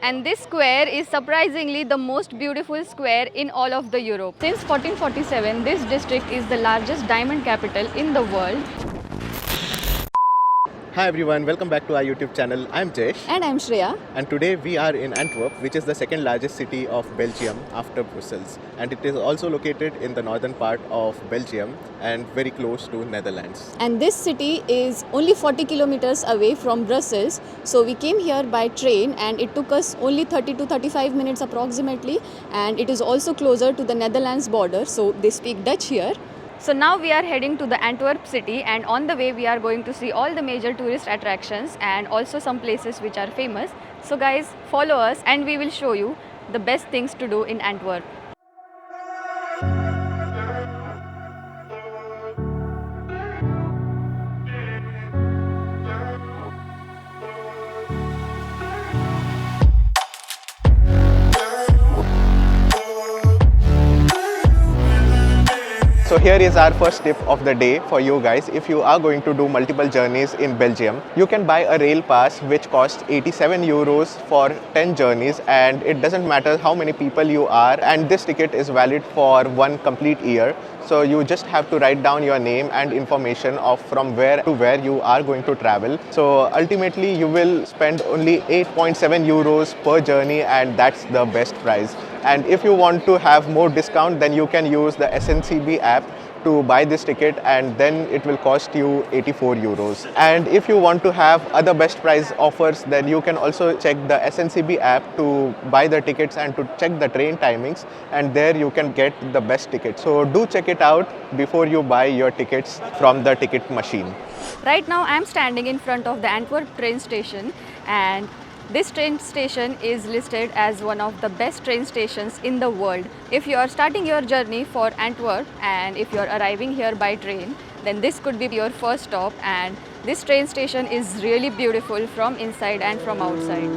And this square is surprisingly the most beautiful square in all of the Europe. Since 1447, this district is the largest diamond capital in the world. Hi everyone, welcome back to our YouTube channel. I'm Jayesh. And I'm Shreya. And today we are in Antwerp, which is the second largest city of Belgium after Brussels. And it is also located in the northern part of Belgium and very close to Netherlands. And this city is only 40 kilometers away from Brussels. So we came here by train and it took us only 30 to 35 minutes approximately. And it is also closer to the Netherlands border. So they speak Dutch here. So now we are heading to the Antwerp city, and on the way we are going to see all the major tourist attractions and also some places which are famous. So guys, follow us and we will show you the best things to do in Antwerp. So here is our first tip of the day for you guys. If you are going to do multiple journeys in Belgium, you can buy a rail pass which costs 87 euros for 10 journeys, and it doesn't matter how many people you are, and this ticket is valid for one complete year. So you just have to write down your name and information of from where to where you are going to travel. So ultimately you will spend only 8.7 euros per journey, and that's the best price. And if you want to have more discount, then you can use the SNCB app to buy this ticket, and then it will cost you 84 euros. And if you want to have other best price offers, then you can also check the SNCB app to buy the tickets and to check the train timings, and there you can get the best ticket. So do check it out before you buy your tickets from the ticket machine. Right now I am standing in front of the Antwerp train station, and this train station is listed as one of the best train stations in the world. If you are starting your journey for Antwerp and if you are arriving here by train, then this could be your first stop, and this train station is really beautiful from inside and from outside.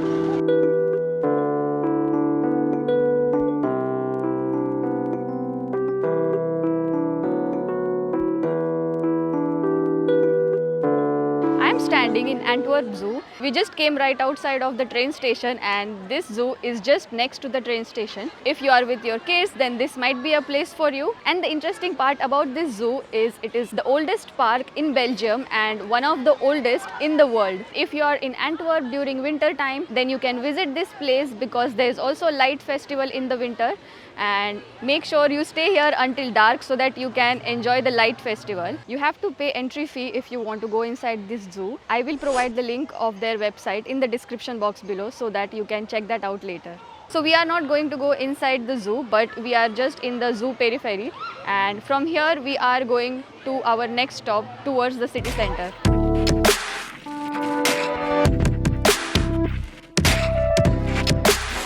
Standing in Antwerp Zoo. We just came right outside of the train station, and this zoo is just next to the train station. If you are with your kids, then this might be a place for you. And the interesting part about this zoo is it is the oldest park in Belgium and one of the oldest in the world. If you are in Antwerp during winter time, then you can visit this place because there is also a light festival in the winter. And make sure you stay here until dark so that you can enjoy the light festival. You have to pay entry fee if you want to go inside this zoo. I will provide the link of their website in the description box below so that you can check that out later. So we are not going to go inside the zoo, but we are just in the zoo periphery, and from here we are going to our next stop towards the city center.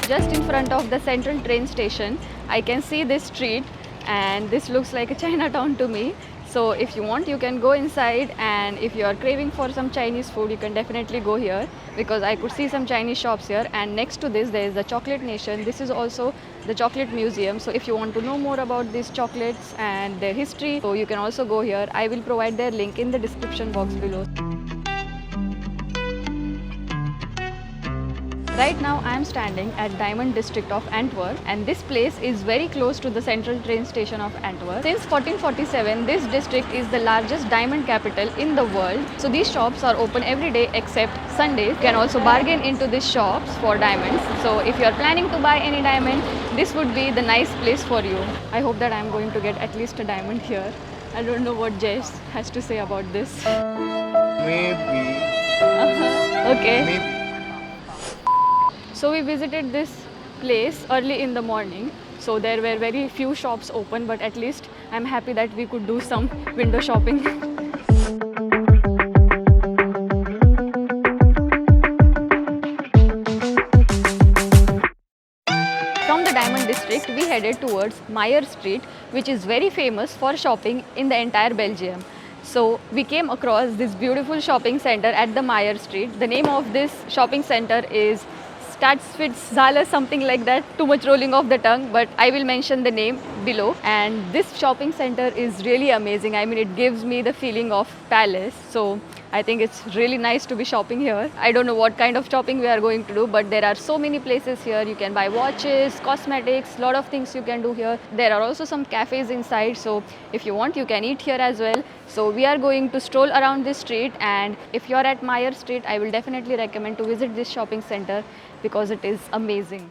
Just in front of the central train station, I can see this street, and this looks like a Chinatown to me. So if you want, you can go inside, and if you are craving for some Chinese food, you can definitely go here because I could see some Chinese shops here. And next to this, there is the Chocolate Nation. This is also the chocolate museum. So if you want to know more about these chocolates and their history, so you can also go here. I will provide their link in the description box below. Right now I am standing at Diamond District of Antwerp, and this place is very close to the central train station of Antwerp. Since 1447, this district is the largest diamond capital in the world. So these shops are open every day except Sundays. You can also bargain into these shops for diamonds. So if you are planning to buy any diamond, this would be the nice place for you. I hope that I am going to get at least a diamond here. I don't know what Jayesh has to say about this. Maybe. Okay. Maybe. So we visited this place early in the morning. So there were very few shops open, but at least I'm happy that we could do some window shopping. From the Diamond District, we headed towards Meir Street, which is very famous for shopping in the entire Belgium. So we came across this beautiful shopping center at the Meir Street. The name of this shopping center is Stadsfeestzaal, something like that. Too much rolling off the tongue, but I will mention the name below. And this shopping center is really amazing. I mean, it gives me the feeling of palace. So I think it's really nice to be shopping here. I don't know what kind of shopping we are going to do, but there are so many places here. You can buy watches, cosmetics, lot of things you can do here. There are also some cafes inside, so if you want you can eat here as well. So we are going to stroll around this street, and if you are at Meir Street, I will definitely recommend to visit this shopping center because it is amazing.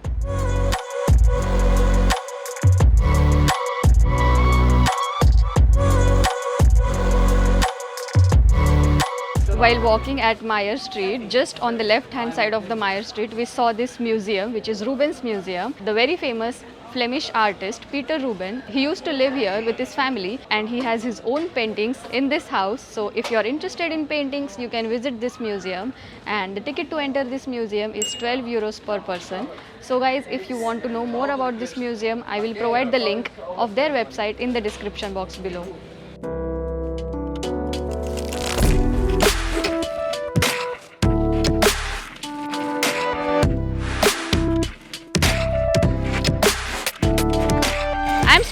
While walking at Meir Street, just on the left hand side of the Meir Street, we saw this museum, which is Rubens Museum. The very famous Flemish artist Peter Ruben, he used to live here with his family, and he has his own paintings in this house. So if you are interested in paintings, you can visit this museum, and the ticket to enter this museum is 12 euros per person. So guys, if you want to know more about this museum, I will provide the link of their website in the description box below.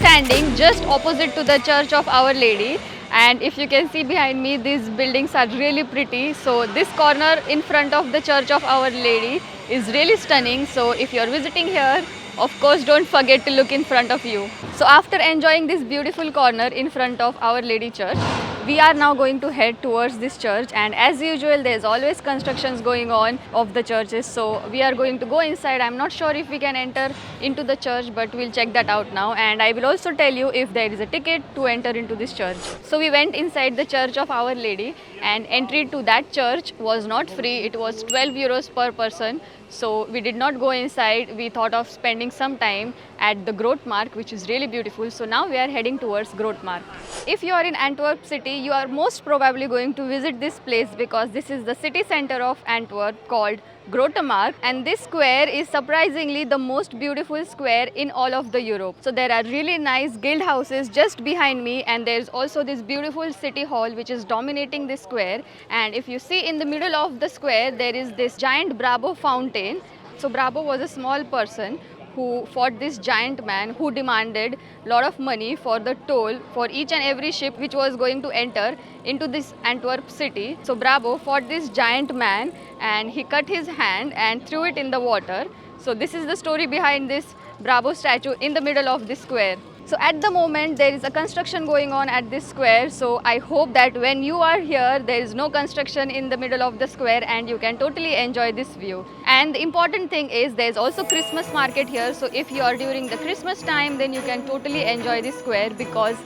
Standing just opposite to the Church of Our Lady, and if you can see behind me, these buildings are really pretty. So this corner in front of the Church of Our Lady is really stunning. So if you are visiting here, of course don't forget to look in front of you. So after enjoying this beautiful corner in front of Our Lady Church, we are now going to head towards this church, and as usual there's always constructions going on of the churches, so we are going to go inside. I'm not sure if we can enter into the church, but we'll check that out now, and I will also tell you if there is a ticket to enter into this church. So we went inside the Church of Our Lady, and entry to that church was not free. It was 12 euros per person. So we did not go inside. We thought of spending some time at the Grote Markt, which is really beautiful. So now we are heading towards Grote Markt. If you are in Antwerp city, you are most probably going to visit this place because this is the city center of Antwerp called Grote Markt, and this square is surprisingly the most beautiful square in all of the Europe. So there are really nice guild houses just behind me, and there's also this beautiful city hall which is dominating this square. And if you see in the middle of the square, there is this giant Bravo fountain. So Bravo was a small person who fought this giant man who demanded a lot of money for the toll for each and every ship which was going to enter into this Antwerp city. So Bravo fought this giant man, and he cut his hand and threw it in the water. So this is the story behind this Bravo statue in the middle of this square. So at the moment there is a construction going on at this square, so I hope that when you are here there is no construction in the middle of the square and you can totally enjoy this view. And the important thing is there is also Christmas market here, so if you are during the Christmas time, then you can totally enjoy this square because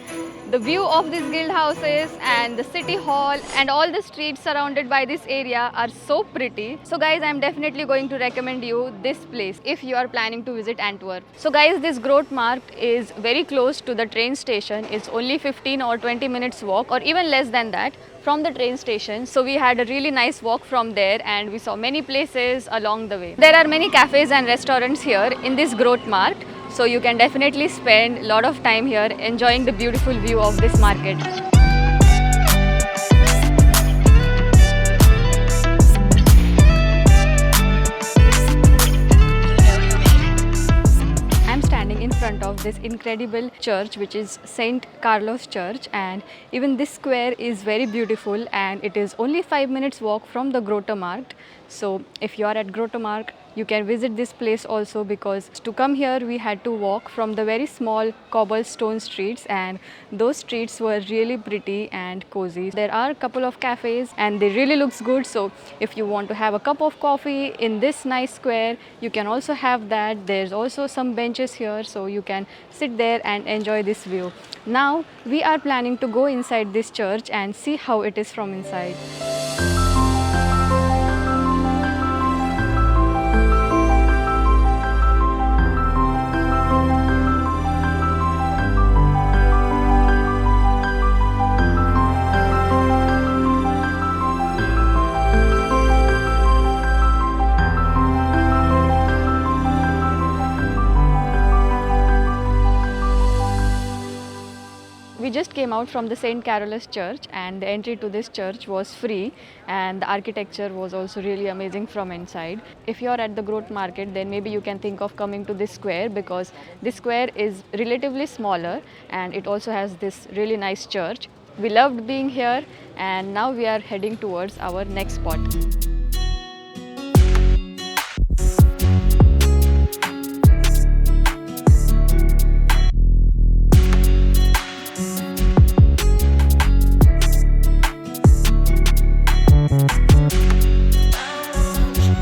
the view of these guild houses and the city hall and all the streets surrounded by this area are so pretty. So guys, I am definitely going to recommend you this place if you are planning to visit Antwerp. So guys, this Grote Markt is very close to the train station. It's only 15 or 20 minutes walk or even less than that from the train station. So we had a really nice walk from there and we saw many places along the way. There are many cafes and restaurants here in this Grote Markt. So you can definitely spend a lot of time here enjoying the beautiful view of this market. I'm standing in front of this incredible church which is Sint-Carolus church, and even this square is very beautiful and it is only 5 minutes walk from the Grote Markt. So if you are at Grote Markt, you can visit this place also, because to come here we had to walk from the very small cobblestone streets, and those streets were really pretty and cozy. There are a couple of cafes and they really looks good, so if you want to have a cup of coffee in this nice square, you can also have that. There's also some benches here, so you can sit there and enjoy this view. Now we are planning to go inside this church and see how it is from inside. We just came out from the Sint-Carolus church, and the entry to this church was free, and the architecture was also really amazing from inside. If you are at the Grote Market, then maybe you can think of coming to this square, because this square is relatively smaller and it also has this really nice church. We loved being here, and now we are heading towards our next spot.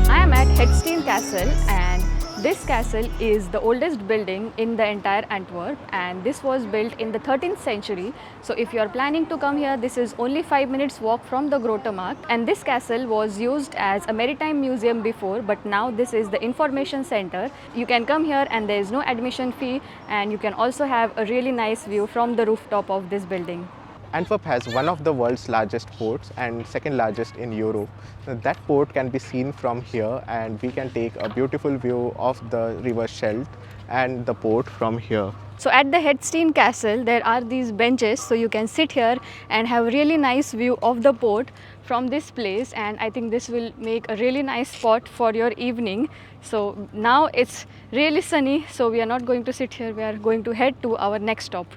I am at Het Steen Castle, and this castle is the oldest building in the entire Antwerp, and this was built in the 13th century. So if you are planning to come here, this is only 5 minutes walk from the Grote Markt, and this castle was used as a maritime museum before, but now this is the information center. You can come here and there is no admission fee, and you can also have a really nice view from the rooftop of this building. Antwerp has one of the world's largest ports and second largest in Europe. That port can be seen from here, and we can take a beautiful view of the river Scheldt and the port from here. So at the Het Steen Castle, there are these benches, so you can sit here and have a really nice view of the port from this place, and I think this will make a really nice spot for your evening. So now it's really sunny, so we are not going to sit here, we are going to head to our next stop.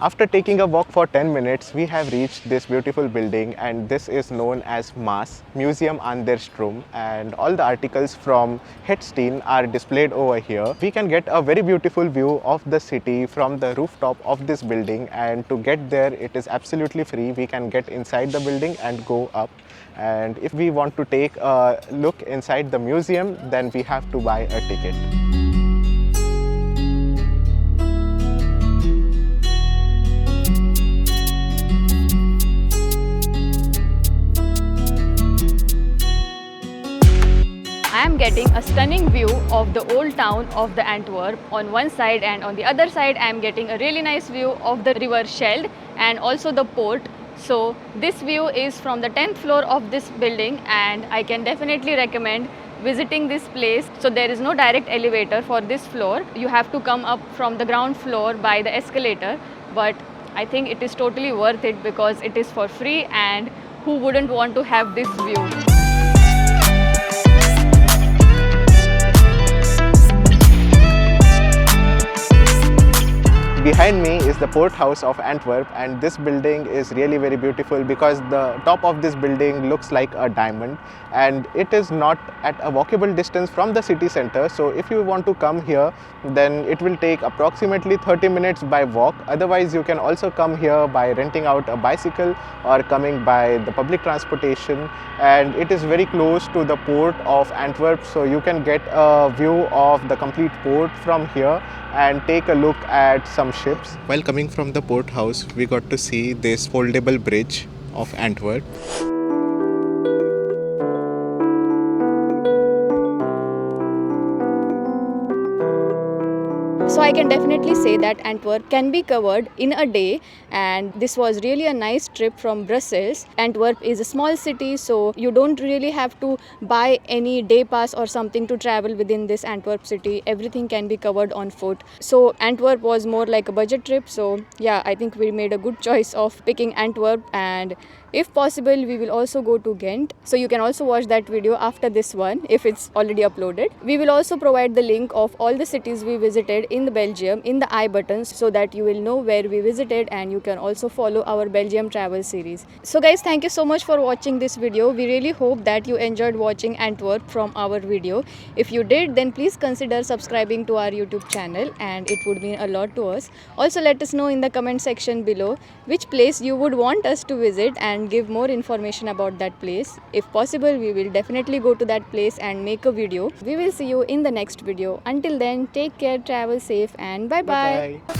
After taking a walk for 10 minutes, we have reached this beautiful building, and this is known as MAS, Museum Ann De Stroom, and all the articles from Het Steen are displayed over here. We can get a very beautiful view of the city from the rooftop of this building, and to get there it is absolutely free. We can get inside the building and go up, and if we want to take a look inside the museum, then we have to buy a ticket. I am getting a stunning view of the old town of the Antwerp on one side, and on the other side I am getting a really nice view of the river Scheldt and also the port. So this view is from the 10th floor of this building, and I can definitely recommend visiting this place. So there is no direct elevator for this floor. You have to come up from the ground floor by the escalator, but I think it is totally worth it because it is for free, and who wouldn't want to have this view? Behind me is the port house of Antwerp, and this building is really very beautiful because the top of this building looks like a diamond, and it is not at a walkable distance from the city center. So if you want to come here, then it will take approximately 30 minutes by walk. Otherwise you can also come here by renting out a bicycle or coming by the public transportation, and it is very close to the port of Antwerp, so you can get a view of the complete port from here and take a look at some ships. While coming from the port house, we got to see this foldable bridge of Antwerp. So I can definitely say that Antwerp can be covered in a day, and this was really a nice trip from Brussels. Antwerp is a small city, so you don't really have to buy any day pass or something to travel within this Antwerp city. Everything can be covered on foot. So Antwerp was more like a budget trip. So yeah, I think we made a good choice of picking Antwerp, and if possible we will also go to Ghent. So you can also watch that video after this one if it's already uploaded. We will also provide the link of all the cities we visited in the Belgium in the I buttons, so that you will know where we visited, and you can also follow our Belgium travel series. So guys, thank you so much for watching this video. We really hope that you enjoyed watching Antwerp from our video. If you did, then please consider subscribing to our YouTube channel, and it would mean a lot to us. Also let us know in the comment section below which place you would want us to visit, and give more information about that place. If possible, we will definitely go to that place and make a video. We will see you in the next video. Until then, take care, travel safe, and bye bye.